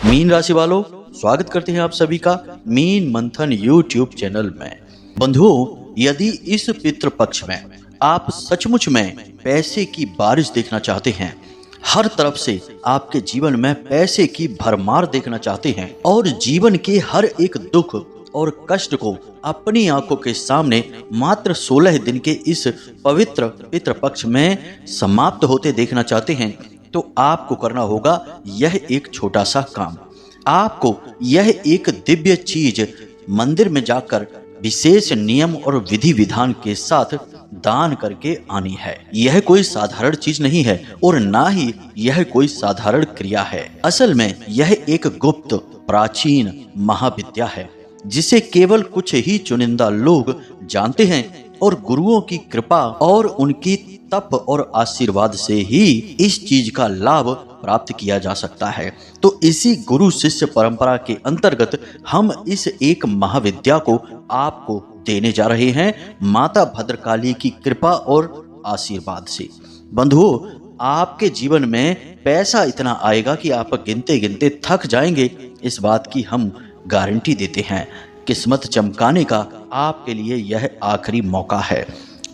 Mean राशि वालों, स्वागत करते हैं आप सभी का मीन मंथन यूट्यूब चैनल में। बंधुओं, यदि इस पितृ पक्ष में आप सचमुच में पैसे की बारिश देखना चाहते हैं, हर तरफ से आपके जीवन में पैसे की भरमार देखना चाहते हैं और जीवन के हर एक दुख और कष्ट को अपनी आंखों के सामने मात्र 16 दिन के इस पवित्र पितृ पक्ष में समाप्त होते देखना चाहते हैं, तो आपको करना होगा यह एक छोटा सा काम। आपको यह एक दिव्य चीज मंदिर में जाकर विशेष नियम और विधि विधान के साथ दान करके आनी है। यह कोई साधारण चीज नहीं है और ना ही यह कोई साधारण क्रिया है। असल में यह एक गुप्त प्राचीन महाविद्या है जिसे केवल कुछ ही चुनिंदा लोग जानते हैं और गुरुओं की कृपा और उनकी तप और आशीर्वाद से ही इस चीज का लाभ प्राप्त किया जा सकता है। तो इसी गुरु शिष्य परंपरा के अंतर्गत हम इस एक महाविद्या को आपको देने जा रहे हैं, माता भद्रकाली की कृपा और आशीर्वाद से। बंधुओं, आपके जीवन में पैसा इतना आएगा कि आप गिनते गिनते थक जाएंगे, इस बात की हम गारंटी देते हैं। किस्मत चमकाने का आपके लिए यह आखिरी मौका है।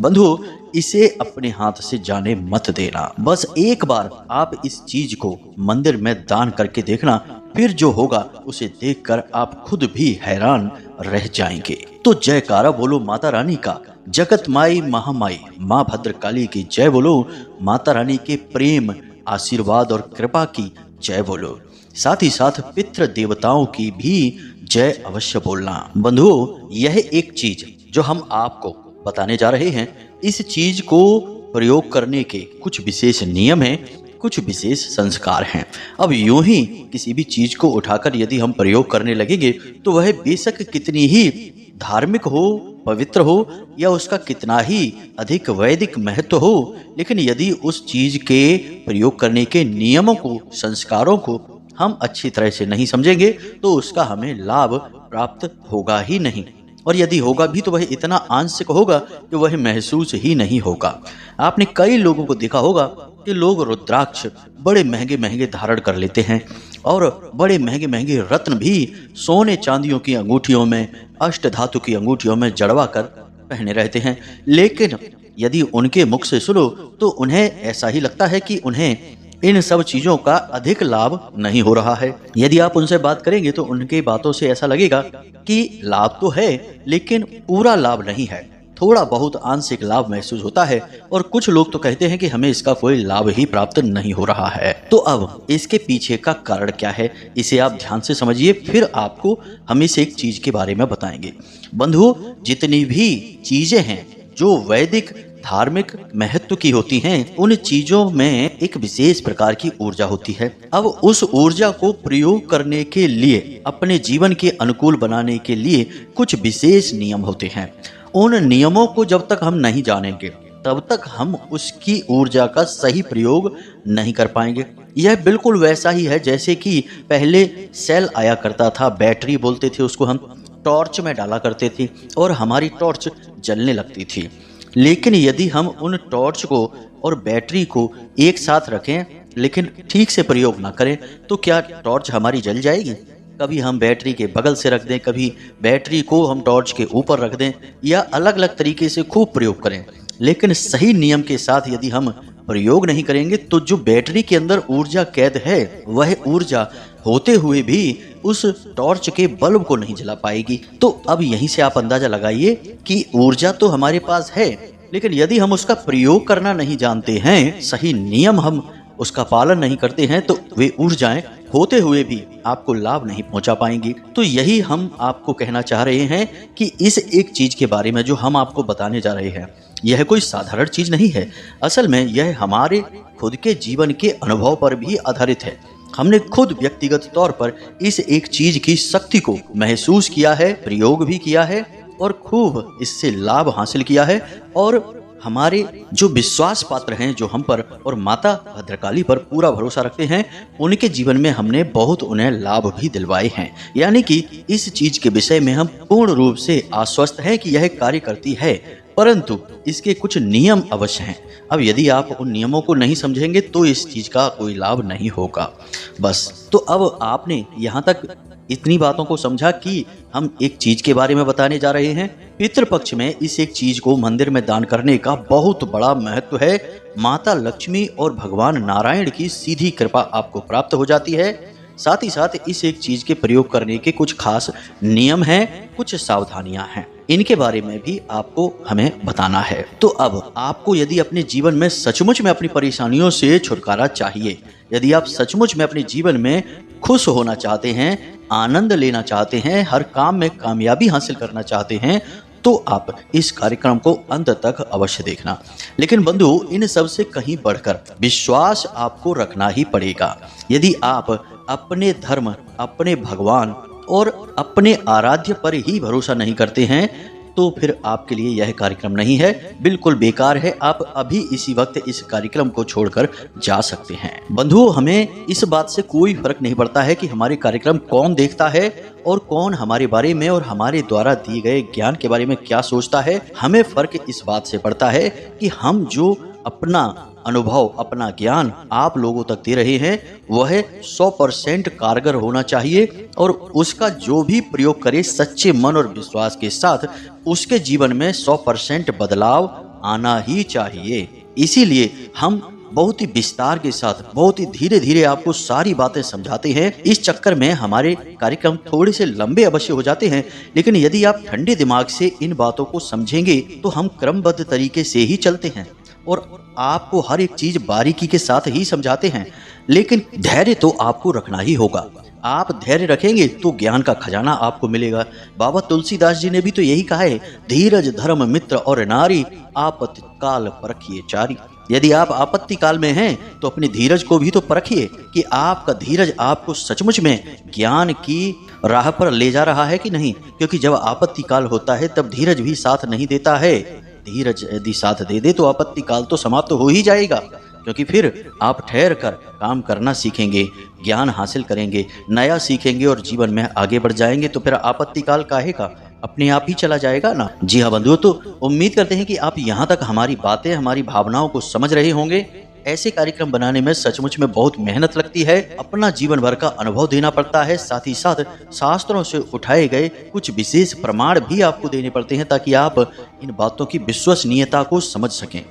बंधुओं, इसे अपने हाथ से जाने मत देना। बस एक बार आप इस चीज को मंदिर में दान करके देखना, फिर जो होगा उसे देखकर आप खुद भी हैरान रह जाएंगे। तो जयकारा बोलो माता रानी का, जगत माई महामाई माँ भद्रकाली की जय बोलो, माता रानी के प्रेम आशीर्वाद और कृपा की जय बोलो। साथ ही साथ पितृ देवताओं की भी जय अवश्य बोलना। बंधुओं, यह एक चीज जो हम आपको बताने जा रहे हैं, इस चीज को प्रयोग करने के कुछ विशेष नियम हैं, कुछ विशेष संस्कार हैं। अब यूं ही किसी भी चीज को उठाकर यदि हम प्रयोग करने लगेंगे तो वह बेशक कितनी ही धार्मिक हो, पवित्र हो या उसका कितना ही अधिक वैदिक महत्व हो, लेकिन यदि उस चीज के प्रयोग करने के नियमों को, संस्कारों को हम अच्छी तरह से नहीं समझेंगे तो उसका हमें लाभ प्राप्त होगा ही नहीं, और यदि होगा भी तो वह इतना आंशिक होगा कि वह महसूस ही नहीं होगा। आपने कई लोगों को देखा होगा कि लोग रुद्राक्ष बड़े महंगे महंगे धारण कर लेते हैं और बड़े महंगे महंगे रत्न भी सोने चांदियों की अंगूठियों में, अष्ट धातु की अंगूठियों में जड़वा कर पहने रहते हैं, लेकिन यदि उनके मुख से सुनो तो उन्हें ऐसा ही लगता है कि उन्हें इन सब चीजों का अधिक लाभ नहीं हो रहा है। यदि आप उनसे बात करेंगे तो उनके बातों से ऐसा लगेगा कि लाभ तो है लेकिन पूरा लाभ नहीं है, थोड़ा बहुत आंशिक लाभ महसूस होता है, और कुछ लोग तो कहते हैं कि हमें इसका कोई लाभ ही प्राप्त नहीं हो रहा है। तो अब इसके पीछे का कारण क्या है, इसे आप ध्यान से समझिए, फिर आपको हम इस एक चीज के बारे में बताएंगे। बंधुओं, जितनी भी चीजें हैं जो वैदिक धार्मिक महत्व की होती हैं, उन चीजों में एक विशेष प्रकार की ऊर्जा होती है। अब उस ऊर्जा को प्रयोग करने के लिए, अपने जीवन के अनुकूल बनाने के लिए कुछ विशेष नियम होते हैं। उन नियमों को जब तक हम नहीं जानेंगे तब तक हम उसकी ऊर्जा का सही प्रयोग नहीं कर पाएंगे। यह बिल्कुल वैसा ही है जैसे कि पहले सेल आया करता था, बैटरी बोलते थे उसको, हम टॉर्च में डाला करते थे और हमारी टॉर्च जलने लगती थी। लेकिन यदि हम उन टॉर्च को और बैटरी को एक साथ रखें लेकिन ठीक से प्रयोग ना करें तो क्या टॉर्च हमारी जल जाएगी? कभी हम बैटरी के बगल से रख दें, कभी बैटरी को हम टॉर्च के ऊपर रख दें, या अलग अलग तरीके से खूब प्रयोग करें, लेकिन सही नियम के साथ यदि हम प्रयोग नहीं करेंगे तो जो बैटरी के अंदर ऊर्जा कैद है वह ऊर्जा होते हुए भी उस टॉर्च के बल्ब को नहीं जला पाएगी। तो अब यहीं से आप अंदाजा लगाइए कि ऊर्जा तो हमारे पास है, लेकिन यदि हम उसका प्रयोग करना नहीं जानते हैं, सही नियम हम उसका पालन नहीं करते हैं, तो वे ऊर्जाएं होते हुए भी आपको लाभ नहीं पहुंचा पाएंगी। तो यही हम आपको कहना चाह रहे हैं कि इस एक चीज के बारे में जो हम आपको बताने जा रहे हैं, यह कोई साधारण चीज नहीं है। असल में यह हमारे खुद के जीवन के अनुभव पर भी आधारित है। हमने खुद व्यक्तिगत तौर पर इस एक चीज की शक्ति को महसूस किया है, प्रयोग भी किया है और खूब इससे लाभ हासिल किया है, और हमारे जो विश्वास पात्र हैं, जो हम पर और माता भद्रकाली पर पूरा भरोसा रखते हैं, उनके जीवन में हमने बहुत उन्हें लाभ भी दिलवाए हैं। यानी कि इस चीज के विषय में हम पूर्ण रूप से आश्वस्त हैं कि यह कार्य करती है। परंतु इसके कुछ नियम अवश्य हैं। अब यदि आप उन नियमों को नहीं समझेंगे तो इस चीज का कोई लाभ नहीं होगा। बस तो अब आपने यहाँ तक इतनी बातों को समझा कि हम एक चीज के बारे में बताने जा रहे हैं। पितृपक्ष में इस एक चीज को मंदिर में दान करने का बहुत बड़ा महत्व है। माता लक्ष्मी और भगवान नारायण की सीधी कृपा आपको प्राप्त हो जाती है। साथ ही साथ इस एक चीज के प्रयोग करने के कुछ खास नियम हैं, कुछ सावधानियां हैं, इनके बारे में भी आपको हमें बताना है। तो अब आपको यदि अपने जीवन में सचमुच में अपनी परेशानियों से छुटकारा चाहिए, यदि आप सचमुच में अपने जीवन में खुश होना चाहते हैं, आनंद लेना चाहते हैं, हर काम में कामयाबी हासिल करना चाहते हैं, तो आप इस कार्यक्रम को अंत तक अवश्य देखना। लेकिन बंधु, इन सब से कहीं बढ़कर विश्वास आपको रखना ही पड़ेगा। यदि आप अपने धर्म, अपने भगवान और अपने आराध्य पर ही भरोसा नहीं करते हैं तो फिर आपके लिए यह कार्यक्रम नहीं है, बिल्कुल बेकार है। आप अभी इसी वक्त इस कार्यक्रम को छोड़कर जा सकते हैं। बंधुओं, हमें इस बात से कोई फर्क नहीं पड़ता है कि हमारे कार्यक्रम कौन देखता है और कौन हमारे बारे में और हमारे द्वारा दिए गए ज्ञान के बारे में क्या सोचता है। हमें फर्क इस बात से पड़ता है कि हम जो अपना अनुभव, अपना ज्ञान आप लोगों तक दे रहे हैं वह 100% कारगर होना चाहिए और उसका जो भी प्रयोग करे सच्चे मन और विश्वास के साथ, उसके जीवन में 100% बदलाव आना ही चाहिए। इसीलिए हम बहुत ही विस्तार के साथ, बहुत ही धीरे धीरे आपको सारी बातें समझाते हैं। इस चक्कर में हमारे कार्यक्रम थोड़े से लंबे अवश्य हो जाते हैं, लेकिन यदि आप ठंडे दिमाग से इन बातों को समझेंगे तो हम क्रमबद्ध तरीके से ही चलते हैं और आपको हर एक चीज बारीकी के साथ ही समझाते हैं। लेकिन धैर्य तो आपको रखना ही होगा। आप धैर्य रखेंगे तो ज्ञान का खजाना आपको मिलेगा। बाबा तुलसीदास जी ने भी तो यही कहा है, धीरज धर्म मित्र और नारी, आपत्ति काल परखिए चारी। यदि आप आपत्ति काल में हैं तो अपनी धीरज को भी तो परखिए कि आपका धीरज आपको सचमुच में ज्ञान की राह पर ले जा रहा है कि नहीं। क्योंकि जब आपत्ति काल होता है तब धीरज भी साथ नहीं देता है। धीरज यदि साथ दे दे तो आपत्ति काल तो समाप्त हो ही जाएगा, क्योंकि फिर आप ठहर कर काम करना सीखेंगे, ज्ञान हासिल करेंगे, नया सीखेंगे और जीवन में आगे बढ़ जाएंगे। तो फिर आपत्ति काल काहे का, अपने आप ही चला जाएगा ना। जी हाँ बंधुओं, तो उम्मीद करते हैं कि आप यहाँ तक हमारी बातें, हमारी भावनाओं को समझ रहे होंगे। ऐसे कार्यक्रम बनाने में सचमुच में बहुत मेहनत लगती है, अपना जीवन भर का अनुभव देना पड़ता है। साथ ही साथ शास्त्रों से उठाए गए कुछ विशेष प्रमाण भी आपको देने पड़ते हैं ताकि आप इन बातों की विश्वसनीयता को समझ सकें।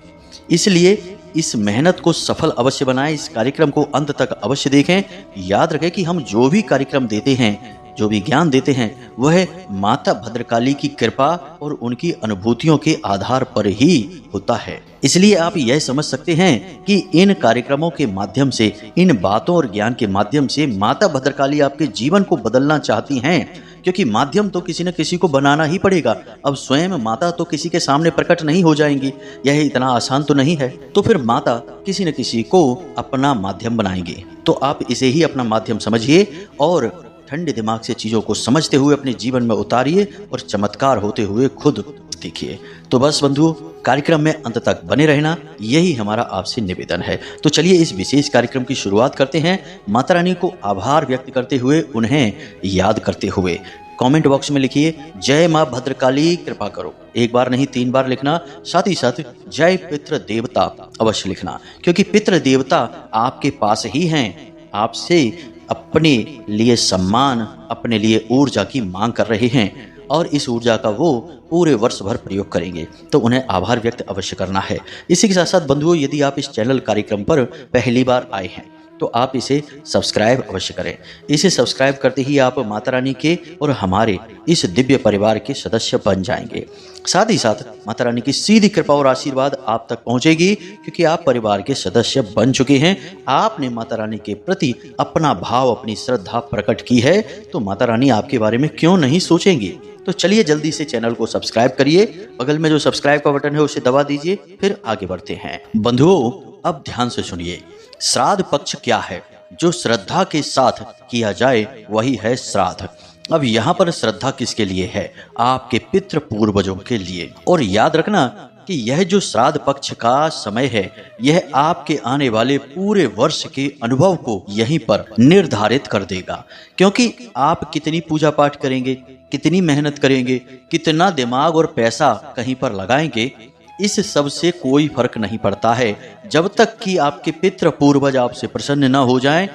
इसलिए इस मेहनत को सफल अवश्य बनाएं, इस कार्यक्रम को अंत तक अवश्य देखें। याद रखें कि हम जो भी कार्यक्रम देते हैं, जो भी ज्ञान देते हैं, वह माता भद्रकाली की कृपा और उनकी अनुभूतियों के आधार पर ही होता है। इसलिए आप यह समझ सकते हैं कि इन कार्यक्रमों के माध्यम से, इन बातों और ज्ञान के माध्यम से माता भद्रकाली आपके जीवन को बदलना चाहती हैं। क्योंकि माध्यम तो किसी न किसी को बनाना ही पड़ेगा। अब स्वयं माता तो किसी के सामने प्रकट नहीं हो जाएंगी, यह इतना आसान तो नहीं है। तो फिर माता किसी न किसी को अपना माध्यम बनाएंगे। तो आप इसे ही अपना माध्यम समझिए और ठंडे दिमाग से चीज़ों को समझते हुए अपने जीवन में उतारिए और चमत्कार होते हुए खुद देखिए। तो बस बंधुओं, कार्यक्रम में अंत तक बने रहना, यही हमारा आपसे निवेदन है। तो चलिए इस विशेष कार्यक्रम की शुरुआत करते हैं, माता रानी को आभार व्यक्त करते हुए, उन्हें याद करते हुए। कमेंट बॉक्स में लिखिए, जय माँ भद्रकाली कृपा करो। एक बार नहीं 3 बार लिखना। साथ ही साथ जय पितृ देवता अवश्य लिखना, क्योंकि पितृ देवता आपके पास ही हैं, आपसे अपने लिए सम्मान, अपने लिए ऊर्जा की मांग कर रहे हैं और इस ऊर्जा का वो पूरे वर्ष भर प्रयोग करेंगे। तो उन्हें आभार व्यक्त अवश्य करना है। इसी के साथ साथ बंधुओं, यदि आप इस चैनल कार्यक्रम पर पहली बार आए हैं तो आप इसे सब्सक्राइब अवश्य करें। इसे सब्सक्राइब करते ही आप माता रानी के और हमारे इस दिव्य परिवार के सदस्य बन जाएंगे। साथ ही साथ माता रानी की सीधी कृपा और आशीर्वाद आप तक पहुंचेगी, क्योंकि आप परिवार के सदस्य बन चुके हैं। आपने माता रानी के प्रति अपना भाव, अपनी श्रद्धा प्रकट की है, तो माता रानी आपके बारे में क्यों नहीं सोचेंगी। तो चलिए जल्दी से चैनल को सब्सक्राइब करिए, बगल में जो सब्सक्राइब का बटन है उसे दबा दीजिए। फिर आगे बढ़ते हैं। बंधुओं, अब ध्यान से सुनिए, श्राद्ध पक्ष क्या है? जो श्रद्धा के साथ किया जाए वही है श्राद्ध। अब यहाँ पर श्रद्धा किसके लिए है? आपके पितृ पूर्वजों के लिए। और याद रखना, कि यह जो श्राद्ध पक्ष का समय है, यह आपके आने वाले पूरे वर्ष के अनुभव को यहीं पर निर्धारित कर देगा। क्योंकि आप कितनी पूजा पाठ करेंगे, कितनी मेहनत करेंगे, कितना दिमाग और पैसा कहीं पर लगाएंगे, इस सब से कोई फर्क नहीं पड़ता है जब तक कि आपके पितृ पूर्वज आपसे प्रसन्न न हो जाएं,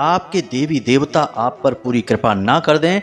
आपके देवी देवता आप पर पूरी कृपा ना कर दें,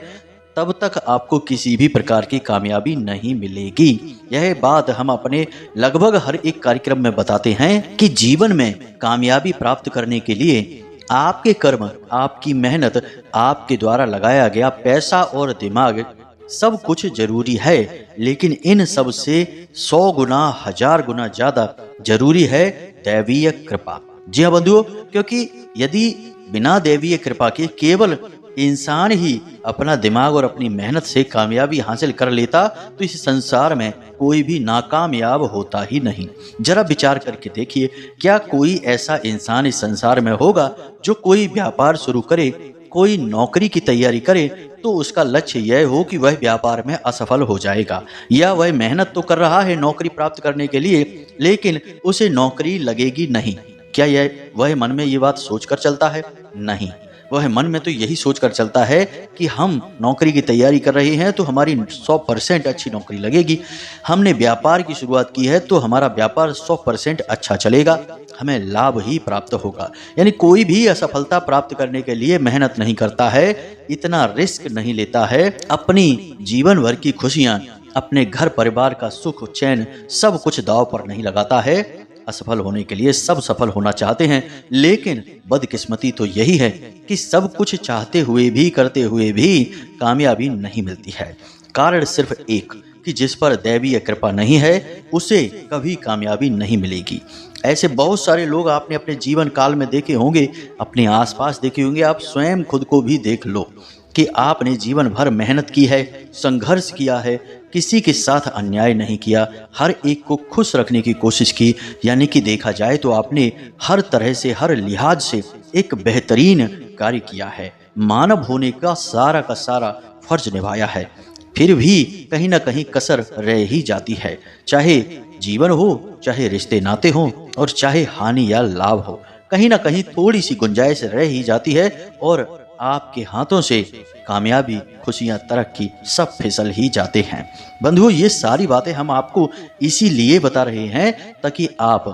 तब तक आपको किसी भी प्रकार की कामयाबी नहीं मिलेगी। यह बात हम अपने लगभग हर एक कार्यक्रम में बताते हैं कि जीवन में कामयाबी प्राप्त करने के लिए आपके कर्म, आपकी मेहनत, आपके द्वारा लगाया गया पैसा और दिमाग सब कुछ जरूरी है, लेकिन इन सब से 100 गुना 1000 गुना ज्यादा जरूरी है दैवीय कृपा। जी हाँ बंधुओं, क्योंकि यदि बिना दैवीय कृपा के केवल इंसान ही अपना दिमाग और अपनी मेहनत से कामयाबी हासिल कर लेता तो इस संसार में कोई भी नाकामयाब होता ही नहीं। जरा विचार करके देखिए, क्या कोई ऐसा इंसान इस संसार में होगा जो कोई व्यापार शुरू करे, कोई नौकरी की तैयारी करे तो उसका लक्ष्य यह हो कि वह व्यापार में असफल हो जाएगा, या वह मेहनत तो कर रहा है नौकरी प्राप्त करने के लिए लेकिन उसे नौकरी लगेगी नहीं? क्या वह मन में ये बात सोचकर चलता है? नहीं, वह मन में तो यही सोचकर चलता है कि हम नौकरी की तैयारी कर रहे हैं तो हमारी 100% अच्छी नौकरी लगेगी, हमने व्यापार की शुरुआत की है तो हमारा व्यापार 100% अच्छा चलेगा, हमें लाभ ही प्राप्त होगा। यानी कोई भी असफलता प्राप्त करने के लिए मेहनत नहीं करता है, इतना रिस्क नहीं लेता है, अपनी जीवन भर की खुशियां, अपने घर परिवार का सुख चैन सब कुछ दांव पर नहीं लगाता है। असफल होने के लिए सब सफल होना चाहते हैं, लेकिन बदकिस्मती तो यही है कि सब कुछ चाहते हुए भी, करते हुए भी कामयाबी नहीं मिलती है। कारण सिर्फ एक कि जिस पर दैवीय कृपा नहीं है उसे कभी कामयाबी नहीं मिलेगी। ऐसे बहुत सारे लोग आपने अपने जीवन काल में देखे होंगे, अपने आसपास देखे होंगे, आप स्वयं खुद को भी देख लो कि आपने जीवन भर मेहनत की है, संघर्ष किया है, किसी के साथ अन्याय नहीं किया, हर एक को खुश रखने की कोशिश की। यानी कि देखा जाए तो आपने हर तरह से, हर लिहाज से एक बेहतरीन कार्य किया है, मानव होने का सारा फर्ज निभाया है। फिर भी कहीं ना कहीं कसर रह ही जाती है, चाहे जीवन हो, चाहे रिश्ते नाते हों और चाहे हानि या लाभ हो, कहीं ना कहीं थोड़ी सी गुंजाइश रह ही जाती है और आपके हाथों से कामयाबी, खुशियां, तरक्की सब फिसल ही जाते हैं। बंधुओं, ये सारी बातें हम आपको इसीलिए बता रहे हैं ताकि आप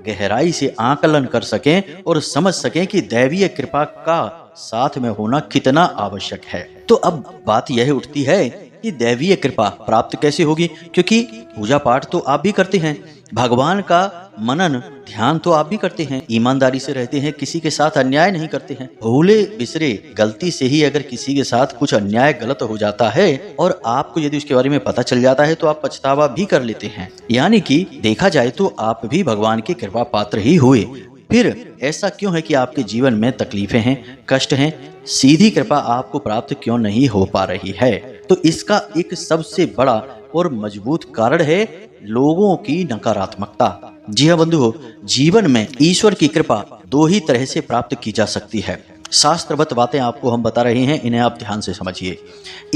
गहराई से आकलन कर सकें और समझ सकें कि दैवीय कृपा का साथ में होना कितना आवश्यक है। तो अब बात यह उठती है कि दैवीय कृपा प्राप्त कैसे होगी, क्योंकि पूजा पाठ तो आप भी करते हैं, भगवान का मनन ध्यान तो आप भी करते हैं, ईमानदारी से रहते हैं, किसी के साथ अन्याय नहीं करते हैं। भूले बिसरे गलती से ही अगर किसी के साथ कुछ अन्याय गलत हो जाता है और आपको यदि उसके बारे में पता चल जाता है तो आप पछतावा भी कर लेते हैं। यानी कि देखा जाए तो आप भी भगवान की कृपा पात्र ही हुए। फिर ऐसा क्यों है कि आपके जीवन में तकलीफें हैं, कष्ट हैं, सीधी कृपा आपको प्राप्त क्यों नहीं हो पा रही है? तो इसका एक सबसे बड़ा और मजबूत कारण है लोगों की नकारात्मकता। जी हाँ बंधुओं, जीवन में ईश्वर की कृपा दो ही तरह से प्राप्त की जा सकती है। शास्त्रवत बातें आपको हम बता रहे हैं, इन्हें आप ध्यान से समझिए।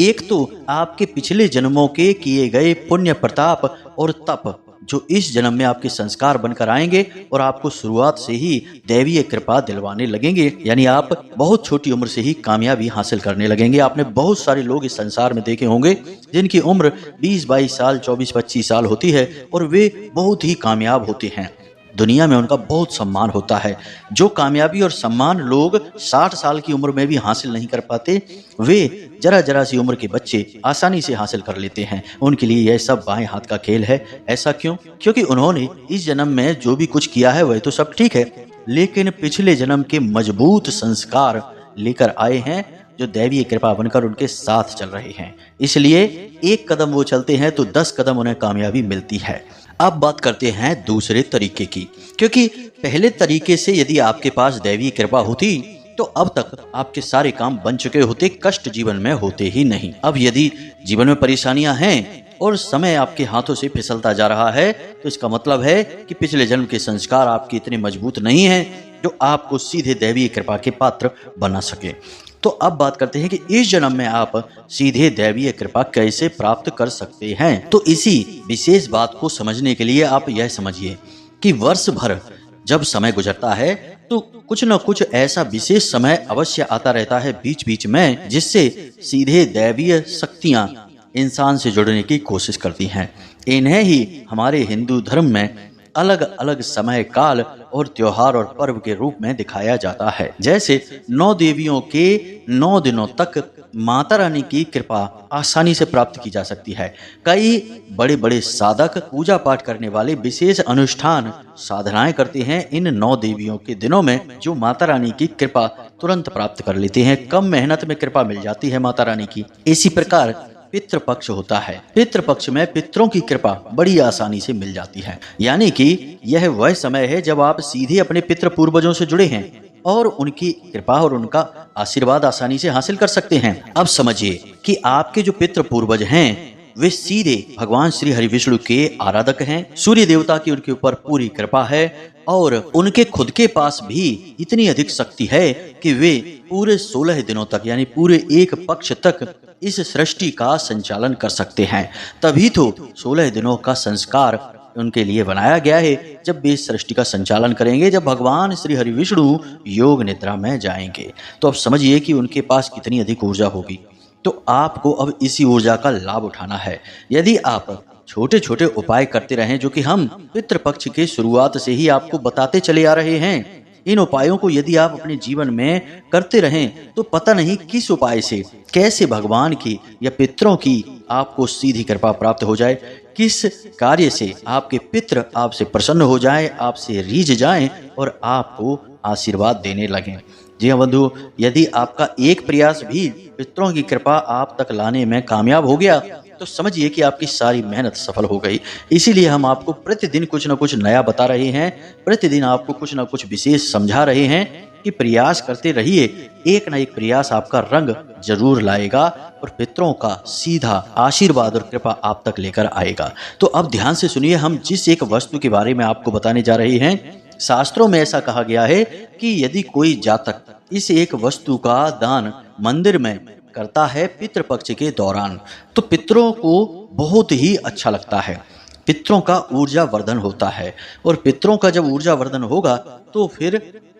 एक तो आपके पिछले जन्मों के किए गए पुण्य, प्रताप और तप जो इस जन्म में आपके संस्कार बनकर आएंगे और आपको शुरुआत से ही दैवीय कृपा दिलवाने लगेंगे। यानी आप बहुत छोटी उम्र से ही कामयाबी हासिल करने लगेंगे। आपने बहुत सारे लोग इस संसार में देखे होंगे जिनकी उम्र 20-22 साल, 24-25 साल होती है और वे बहुत ही कामयाब होते हैं, दुनिया में उनका बहुत सम्मान होता है। जो कामयाबी और सम्मान लोग 60 साल की उम्र में भी हासिल नहीं कर पाते, वे जरा सी उम्र के बच्चे आसानी से हासिल कर लेते हैं। उनके लिए यह सब बाएं हाथ का खेल है। ऐसा क्यों? क्योंकि उन्होंने इस जन्म में जो भी कुछ किया है वह तो सब ठीक है, लेकिन पिछले जन्म के मजबूत संस्कार लेकर आए हैं जो दैवीय कृपा बनकर उनके साथ चल रहे हैं। इसलिए एक कदम वो चलते हैं तो 10 कदम उन्हें कामयाबी मिलती है। अब बात करते हैं दूसरे तरीके की, क्योंकि पहले तरीके से यदि आपके पास दैवीय कृपा होती तो अब तक आपके सारे काम बन चुके होते, कष्ट जीवन में होते ही नहीं। अब यदि जीवन में परेशानियां हैं और समय आपके हाथों से फिसलता जा रहा है तो इसका मतलब है कि पिछले जन्म के संस्कार आपके इतने मजबूत नहीं हैं जो आपको सीधे दैवीय कृपा के पात्र बना सके। तो अब बात करते हैं कि इस जन्म में आप सीधे दैवीय कृपा कैसे प्राप्त कर सकते हैं। तो इसी विशेष बात को समझने के लिए आप यह समझिए कि वर्ष भर जब समय गुजरता है तो कुछ न कुछ ऐसा विशेष समय अवश्य आता रहता है बीच बीच में, जिससे सीधे दैवीय शक्तियां इंसान से जुड़ने की कोशिश करती हैं। इन्हें ही हमारे हिंदू धर्म में अलग अलग समय काल और त्योहार और पर्व के रूप में दिखाया जाता है। जैसे 9 देवियों के 9 दिनों तक माता रानी की कृपा आसानी से प्राप्त की जा सकती है। कई बड़े बड़े साधक पूजा पाठ करने वाले विशेष अनुष्ठान साधनाएं करते हैं इन 9 देवियों के दिनों में, जो माता रानी की कृपा तुरंत प्राप्त कर लेते हैं। कम मेहनत में कृपा मिल जाती है माता रानी की। इसी प्रकार पितृपक्ष होता है। पितृपक्ष में पितरों की कृपा बड़ी आसानी से मिल जाती है, यानी कि यह वह समय है जब आप सीधे अपने पितृ पूर्वजों से जुड़े हैं और उनकी कृपा और उनका आशीर्वाद आसानी से हासिल कर सकते हैं। अब समझिए कि आपके जो पितृ पूर्वज हैं वे सीधे भगवान श्री हरि विष्णु के आराधक हैं। सूर्य देवता की उनके ऊपर पूरी कृपा है और उनके खुद के पास भी इतनी अधिक शक्ति है कि वे पूरे 16 दिनों तक यानी पूरे एक पक्ष तक इस सृष्टि का संचालन कर सकते हैं। तभी तो 16 दिनों का संस्कार उनके लिए बनाया गया है, जब वे इस सृष्टि का संचालन करेंगे, जब भगवान श्री हरि विष्णु योग निद्रा में जाएंगे। तो अब समझिए कि उनके पास कितनी अधिक ऊर्जा होगी। तो आपको अब इसी ऊर्जा का लाभ उठाना है। यदि आप छोटे छोटे उपाय करते रहें, जो कि हम पितृपक्ष के शुरुआत से ही आपको बताते चले आ रहे हैं, इन उपायों को यदि आप अपने जीवन में करते रहें तो पता नहीं किस उपाय से कैसे भगवान की या पितरों की आपको सीधी कृपा प्राप्त हो जाए, किस कार्य से आपके पितृ आपसे प्रसन्न हो जाएं, आपसे रीझ जाएं और आपको आशीर्वाद देने लगें। जी हाँ बंधु, यदि आपका एक प्रयास भी पितरों की कृपा आप तक लाने में कामयाब हो गया तो समझिए कि आपकी सारी मेहनत सफल हो गई। इसीलिए हम आपको प्रतिदिन कुछ न कुछ नया बता रहे हैं, प्रतिदिन आपको कुछ न कुछ विशेष समझा रहे हैं कि प्रयास करते रहिए। एक न एक प्रयास आपका रंग जरूर लाएगा और पितरों का सीधा आशीर्वाद और कृपा आप तक लेकर आएगा। तो अब ध्यान से सुनिए, हम जिस एक वस्तु के बारे में आपको बताने जा रहे हैं, शास्त्रों में ऐसा कहा गया है कि यदि कोई जातक इस एक वस्तु का दान मंदिर में करता है पितृपक्ष के दौरान, तो पितरों को बहुत ही अच्छा लगता है। पितरों का ऊर्जा वर्धन होता है और पितरों का जब ऊर्जा वर्धन होगा तो फिर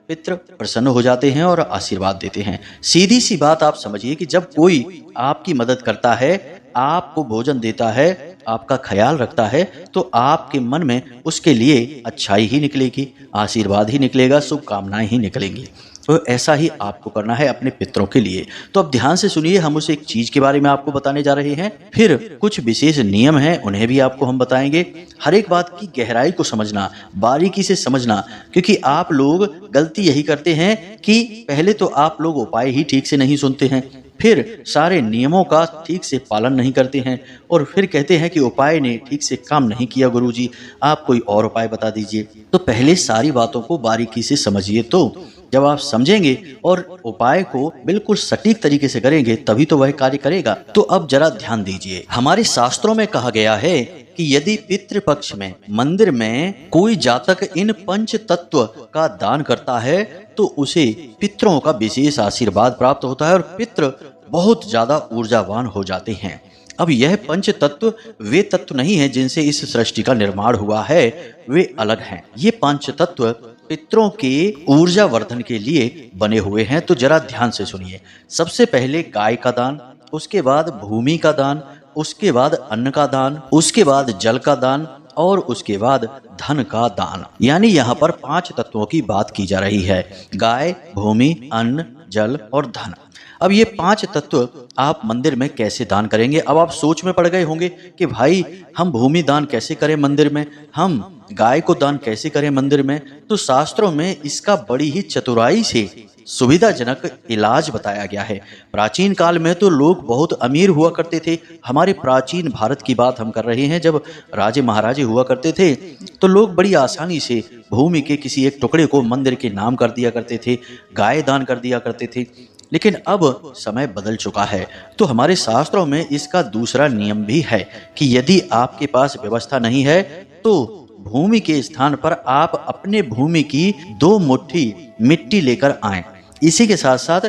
पितृ प्रसन्न हो जाते हैं और आशीर्वाद देते हैं। सीधी सी बात आप समझिए कि जब कोई आपकी मदद करता है, आपको भोजन देता है, आपका ख्याल रखता है, तो आपके मन में उसके लिए अच्छाई ही निकलेगी, आशीर्वाद ही निकलेगा, शुभकामनाएं ही निकलेंगी। तो ऐसा ही आपको करना है अपने पितरों के लिए। तो अब ध्यान से सुनिए, हम उस एक चीज के बारे में आपको बताने जा रहे हैं, फिर कुछ विशेष नियम हैं उन्हें भी आपको हम बताएंगे। हर एक बात की गहराई को समझना, बारीकी से समझना, क्योंकि आप लोग गलती यही करते हैं कि पहले तो आप लोग उपाय ही ठीक से नहीं सुनते हैं, फिर सारे नियमों का ठीक से पालन नहीं करते हैं और फिर कहते हैं कि उपाय ने ठीक से काम नहीं किया गुरुजी, आप कोई और उपाय बता दीजिए। तो पहले सारी बातों को बारीकी से समझिए, तो जब आप समझेंगे और उपाय को बिल्कुल सटीक तरीके से करेंगे तभी तो वह कार्य करेगा। तो अब जरा ध्यान दीजिए, हमारे शास्त्रों में कहा गया है कि यदि पितृपक्ष में मंदिर में कोई जातक इन पंच तत्व का दान करता है तो उसे पितरों का विशेष आशीर्वाद प्राप्त होता है और पितृ बहुत ज्यादा ऊर्जावान हो जाते हैं। अब यह पंच तत्व वे तत्व नहीं है जिनसे इस सृष्टि का निर्माण हुआ है, वे अलग हैं। ये पंच तत्व पितरों के ऊर्जा वर्धन के लिए बने हुए हैं। तो जरा ध्यान से सुनिए, सबसे पहले गाय का दान, उसके बाद भूमि का दान, उसके बाद अन्न का दान, उसके बाद जल का दान और उसके बाद धन का दान। यानी यहाँ पर 5 तत्वों की बात की जा रही है, गाय, भूमि, अन्न, जल और धन। अब ये 5 तत्व आप मंदिर में कैसे दान करेंगे? अब आप सोच में पड़ गए होंगे कि भाई हम भूमि दान कैसे करें मंदिर में, हम गाय को दान कैसे करें मंदिर में? तो शास्त्रों में इसका बड़ी ही चतुराई से सुविधाजनक इलाज बताया गया है। प्राचीन काल में तो लोग बहुत अमीर हुआ करते थे। हमारे प्राचीन भारत की बात हम कर रहे हैं, जब राजे महाराजे हुआ करते थे तो लोग बड़ी आसानी से भूमि के किसी एक टुकड़े को मंदिर के नाम कर दिया करते थे, गाय दान कर दिया करते थे। लेकिन अब समय बदल चुका है, तो हमारे शास्त्रों में इसका दूसरा नियम भी है कि यदि आपके पास व्यवस्था नहीं है तो भूमि के स्थान पर आप अपने भूमि की 2 मुट्ठी मिट्टी लेकर आएं। इसी के साथ साथ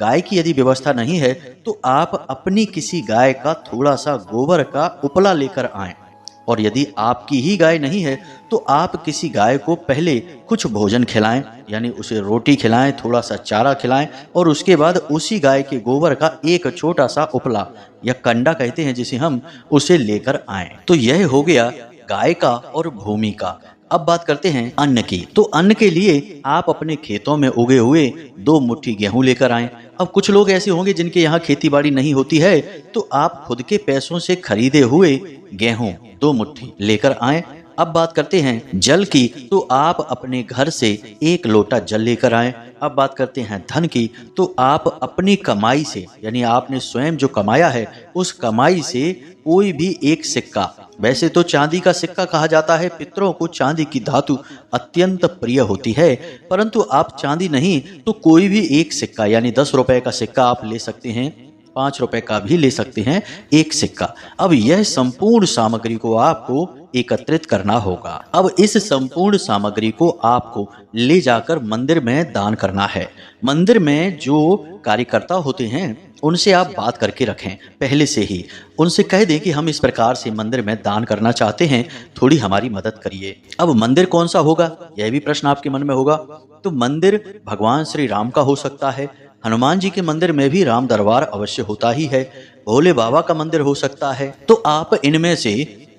गाय की यदि व्यवस्था नहीं है तो आप अपनी किसी गाय का थोड़ा सा गोबर का उपला लेकर आएं। और यदि आपकी ही गाय नहीं है तो आप किसी गाय को पहले कुछ भोजन खिलाएं, यानी उसे रोटी खिलाएं, थोड़ा सा चारा खिलाएं, और उसके बाद उसी गाय के गोबर का एक छोटा सा उपला या कंडा कहते हैं जिसे हम, उसे लेकर आएं। तो यह हो गया गाय का और भूमि का। अब बात करते हैं अन्न की। तो अन्न के लिए आप अपने खेतों में उगे हुए 2 मुट्ठी गेहूं लेकर आएं। अब कुछ लोग ऐसे होंगे जिनके यहाँ खेती बाड़ी नहीं होती है, तो आप खुद के पैसों से खरीदे हुए गेहूं 2 मुट्ठी लेकर आएं। अब बात करते हैं जल की। तो आप अपने घर से 1 लोटा जल लेकर आएं। अब बात करते हैं धन की। तो आप अपनी कमाई से, यानी आपने स्वयं जो कमाया है उस कमाई से कोई भी एक सिक्का, वैसे तो चांदी का सिक्का कहा जाता है, पितरों को चांदी की धातु अत्यंत प्रिय होती है, परंतु आप चांदी नहीं तो कोई भी एक सिक्का, यानी 10 रुपए का सिक्का आप ले सकते हैं, 5 रुपए का भी ले सकते हैं, एक सिक्का। अब यह संपूर्ण सामग्री को आपको एकत्रित करना होगा। अब इस संपूर्ण सामग्री को आपको ले जाकर मंदिर में दान करना है। मंदिर में जो कार्यकर्ता होते हैं उनसे आप बात करके रखें पहले से ही, उनसे कह दें कि हम इस प्रकार से मंदिर में दान करना चाहते हैं, थोड़ी हमारी मदद करिए। अब मंदिर कौन सा होगा, यह भी प्रश्न आपके मन में होगा। तो मंदिर भगवान श्री राम का हो सकता है, हनुमान जी के मंदिर में भी राम दरबार अवश्य होता ही है, भोले बाबा का मंदिर हो सकता है। तो आप इनमें से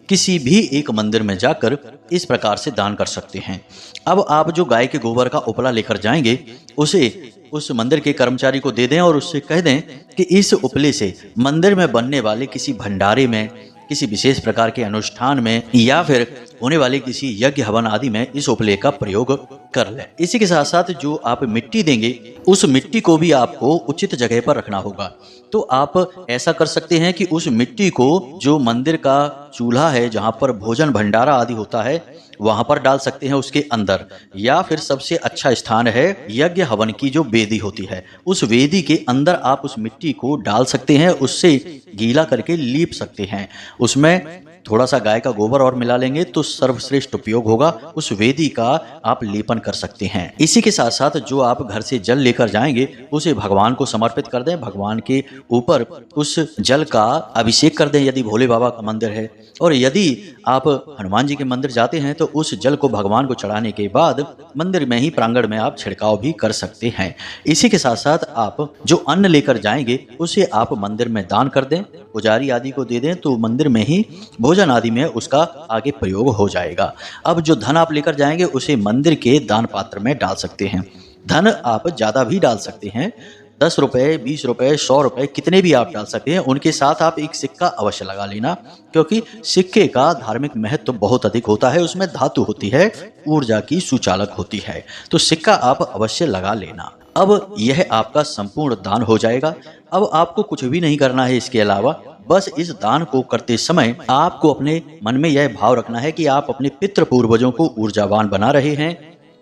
किसी भी एक मंदिर में जाकर इस प्रकार से दान कर सकते हैं। अब आप जो गाय के गोबर का उपला लेकर जाएंगे उसे उस मंदिर के कर्मचारी को दे दें और उससे कह दें कि इस उपले से मंदिर में बनने वाले किसी भंडारे में, किसी विशेष प्रकार के अनुष्ठान में या फिर होने वाले किसी यज्ञ हवन आदि में इस उपले का प्रयोग कर लें। इसी के साथ साथ जो आप मिट्टी देंगे उस मिट्टी को भी आपको उचित जगह पर रखना होगा। तो आप ऐसा कर सकते हैं कि उस मिट्टी को जो मंदिर का चूल्हा है जहाँ पर भोजन भंडारा आदि होता है वहां पर डाल सकते हैं उसके अंदर, या फिर सबसे अच्छा स्थान है यज्ञ हवन की जो वेदी होती है उस वेदी के अंदर आप उस मिट्टी को डाल सकते हैं, उससे गीला करके लीप सकते हैं। उसमें थोड़ा सा गाय का गोबर और मिला लेंगे तो सर्वश्रेष्ठ उपयोग होगा, उस वेदी का आप लेपन कर सकते हैं। इसी के साथ साथ जो आप घर से जल लेकर जाएंगे उसे भगवान को समर्पित कर दें, भगवान के ऊपर उस जल का अभिषेक कर दें यदि भोले बाबा का मंदिर है, और यदि आप हनुमान जी के मंदिर जाते हैं तो उस जल को भगवान को चढ़ाने के बाद मंदिर में ही प्रांगण में आप छिड़काव भी कर सकते हैं। इसी के साथ साथ आप जो अन्न लेकर जाएंगे उसे आप मंदिर में दान कर दें, पुजारी आदि को दे दें, तो मंदिर में ही भोजन आदि में उसका आगे प्रयोग हो जाएगा। अब जो धन आप लेकर जाएंगे उसे मंदिर के दान पात्र में डाल सकते हैं। धन आप ज्यादा भी डाल सकते हैं, 10 रुपए, 20 रुपए, 100 रुपए, कितने भी आप डाल सकते हैं। उनके साथ आप एक सिक्का अवश्य लगा लेना, क्योंकि सिक्के का धार्मिक महत्व बहुत अधिक होता है, उसमें धातु होती है, ऊर्जा की सुचालक होती है, तो सिक्का आप अवश्य लगा लेना। अब यह आपका संपूर्ण दान हो जाएगा। अब आपको कुछ भी नहीं करना है इसके अलावा, बस इस दान को करते समय आपको अपने मन में यह भाव रखना है कि आप अपने पितृ पूर्वजों को ऊर्जावान बना रहे हैं,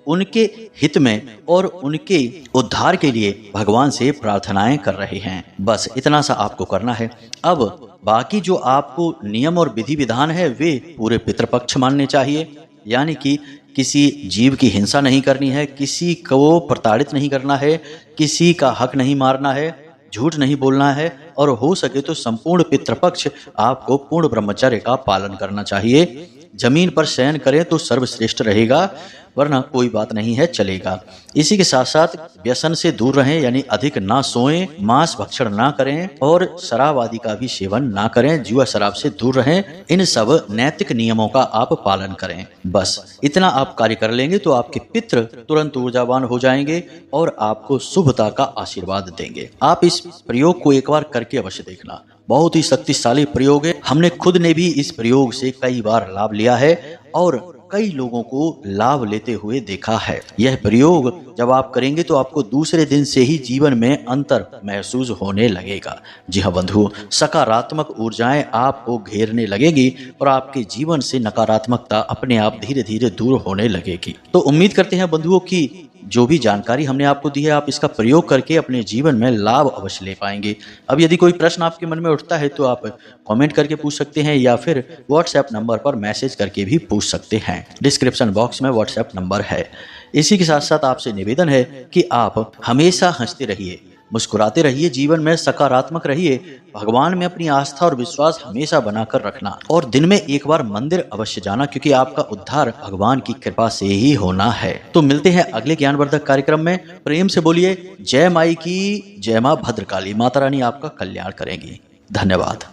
उनके हित में और उनके उद्धार के लिए भगवान से प्रार्थनाएं कर रहे हैं। बस इतना सा आपको करना है। अब बाकी जो आपको नियम और विधि विधान है वे पूरे पितृपक्ष मानने चाहिए, यानी कि किसी जीव की हिंसा नहीं करनी है, किसी को प्रताड़ित नहीं करना है, किसी का हक नहीं मारना है, झूठ नहीं बोलना है, और हो सके तो संपूर्ण पितृपक्ष आपको पूर्ण ब्रह्मचर्य का पालन करना चाहिए। जमीन पर शयन करें तो सर्वश्रेष्ठ रहेगा, वरना कोई बात नहीं है, चलेगा। इसी के साथ साथ व्यसन से दूर रहें, यानी अधिक ना सोएं, मांस भक्षण ना करें और शराब आदि का भी सेवन ना करें, जुआ शराब से दूर रहें। इन सब नैतिक नियमों का आप पालन करें। बस इतना आप कार्य कर लेंगे तो आपके पितृ तुरंत ऊर्जावान हो जाएंगे और आपको शुभता का आशीर्वाद देंगे। आप इस प्रयोग को एक बार करके अवश्य देखना, बहुत ही शक्तिशाली प्रयोग है। हमने खुद ने भी इस प्रयोग से कई बार लाभ लिया है और कई लोगों को लाभ लेते हुए देखा है। यह प्रयोग जब आप करेंगे तो आपको दूसरे दिन से ही जीवन में अंतर महसूस होने लगेगा। जी हाँ बंधु, सकारात्मक ऊर्जाएं आपको घेरने लगेगी और आपके जीवन से नकारात्मकता अपने आप धीरे धीरे दूर होने लगेगी। तो उम्मीद करते हैं बंधुओं की जो भी जानकारी हमने आपको दी है आप इसका प्रयोग करके अपने जीवन में लाभ अवश्य ले पाएंगे। अब यदि कोई प्रश्न आपके मन में उठता है तो आप कमेंट करके पूछ सकते हैं या फिर व्हाट्सएप नंबर पर मैसेज करके भी पूछ सकते हैं। डिस्क्रिप्शन बॉक्स में व्हाट्सएप नंबर है। इसी के साथ साथ आपसे निवेदन है कि आप हमेशा हंसते रहिए, मुस्कुराते रहिए, जीवन में सकारात्मक रहिए, भगवान में अपनी आस्था और विश्वास हमेशा बनाकर रखना और दिन में एक बार मंदिर अवश्य जाना, क्योंकि आपका उद्धार भगवान की कृपा से ही होना है। तो मिलते हैं अगले ज्ञानवर्धक कार्यक्रम में। प्रेम से बोलिए जय माई की, जय मां भद्रकाली। माता रानी आपका कल्याण करेंगी। धन्यवाद।